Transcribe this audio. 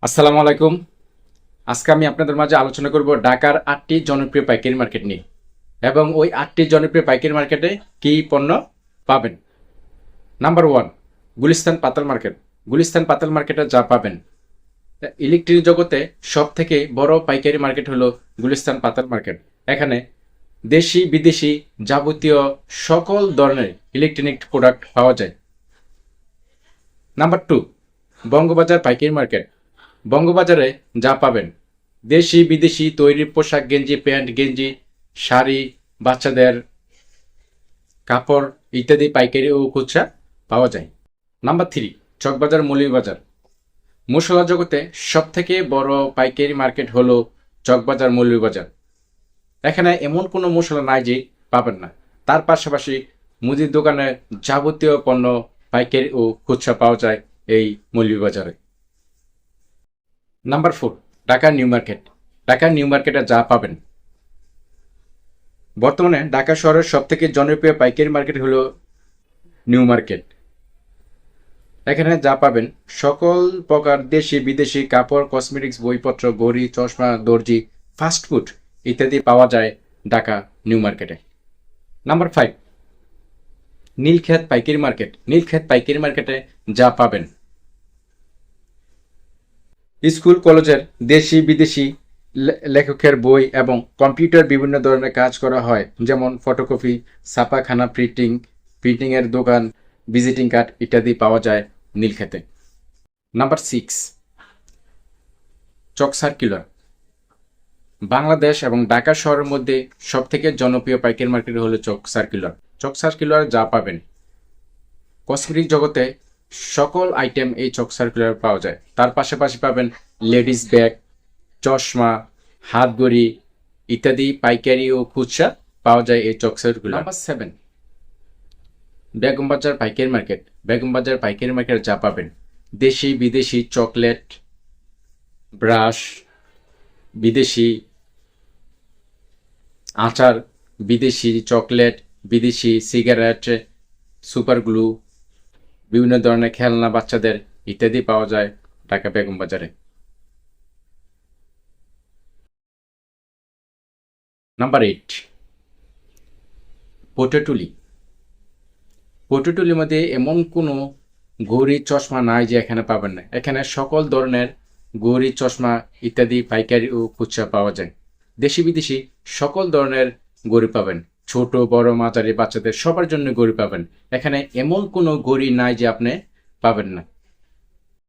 আসসালামু আলাইকুম। আজকে আমি আপনাদের মাঝে আলোচনা করব ঢাকার ৮টি জনপ্রিয় পাইকারি মার্কেট নিয়ে এবং ওই ৮টি জনপ্রিয় পাইকারি মার্কেটে কী পণ্য পাবেন। নাম্বার 1, গুলিস্তান পাতাল মার্কেট। গুলিস্তান পাতাল মার্কেটে যা পাবেন, ইলেকট্রিক জগতে সব থেকে বড় পাইকারি মার্কেট হলো গুলিস্তান পাতাল মার্কেট। এখানে দেশি বিদেশি যাবতীয় সকল ধরনের ইলেকট্রনিক প্রোডাক্ট পাওয়া যায়। নাম্বার 2, বঙ্গবাজার পাইকারি মার্কেট। বঙ্গবাজারে যা পাবেন, দেশি বিদেশি তৈরি পোশাক, গেঞ্জি, প্যান্ট, গেঞ্জি, শাড়ি, বাচ্চাদের কাপড় ইত্যাদি পাইকারি ও খুচরা পাওয়া যায়। নাম্বার 3, চকবাজার মৌলভীবাজার। মশলা জগতে সব থেকে বড় পাইকারি মার্কেট হলো চকবাজার মৌলভীবাজার। এখানে এমন কোনো মশলা নাই যে পাবেন না। তার পাশাপাশি মুদির দোকানে যাবতীয় পণ্য পাইকারি ও খুচরা পাওয়া যায় এই মৌলভীবাজারে। Number 4, Dhaka New Market. Dhaka New মার্কেটে যা পাবেন, বর্তমানে ঢাকা শহরের সবথেকে জনপ্রিয় পাইকারি মার্কেট হলো নিউ মার্কেট। এখানে যা পাবেন, সকল প্রকার দেশি বিদেশি কাপড়, কসমেটিক্স, বইপত্র, ঘড়ি, চশমা, দর্জি, ফাস্টফুড ইত্যাদি পাওয়া যায় ঢাকা নিউ মার্কেটে। নাম্বার 5, নীলক্ষেত পাইকারি মার্কেট। নীলক্ষেত পাইকারি মার্কেটে যা পাবেন, স্কুল কলেজের দেশি বিদেশি লেখকের বই এবং কম্পিউটার বিভিন্ন ধরনের কাজ করা হয়, যেমন ফটোকপি, ছাপাখানা, প্রিন্টিংয়ের দোকান, ভিজিটিং কার্ড ইত্যাদি পাওয়া যায় নীলক্ষেতে। নাম্বার 6, চক সার্কুলার। বাংলাদেশ এবং ঢাকা শহরের মধ্যে সবথেকে জনপ্রিয় পাইকারি মার্কেট হলো চক সার্কুলার। চক সার্কুলার যা পাবেন, কসমেটিক জগতে সকল আইটেম এই চক সার্কুলার পাওয়া যায়। তার পাশাপাশি পাবেন লেডিস ব্যাগ, চশমা, হাত ঘড়ি ইত্যাদি পাইকারি ও খুচরা পাওয়া যায় এই চক সার্কুলার। নাম্বার 7, বেগমবাজার পাইকারি মার্কেট। বেগমবাজার পাইকারি মার্কেট যা পাবেন, দেশি বিদেশি চকলেট, ব্রাশ, বিদেশি আচার, বিদেশি চকলেট, বিদেশি সিগারেট, সুপার গ্লু, বিভিন্ন ধরনের খেলনা বাচ্চাদের ইত্যাদি পাওয়া যায় ঢাকা বেগম বাজারে। নাম্বার 8, পটেটুলি। পটেটুলির মধ্যে এমন কোনো ঘড়ি চশমা নাই যে এখানে পাবেন না। এখানে সকল ধরনের ঘড়ি, চশমা ইত্যাদি পাইকারি ও খুচরা পাওয়া যায়। দেশি বিদেশি সকল ধরনের ঘড়ি পাবেন, ছোট বড় মাঝারি বাচ্চাদের সবার জন্য ঘড়ি পাবেন। এখানে এমন কোনো ঘড়ি নাই যে আপনি পাবেন না।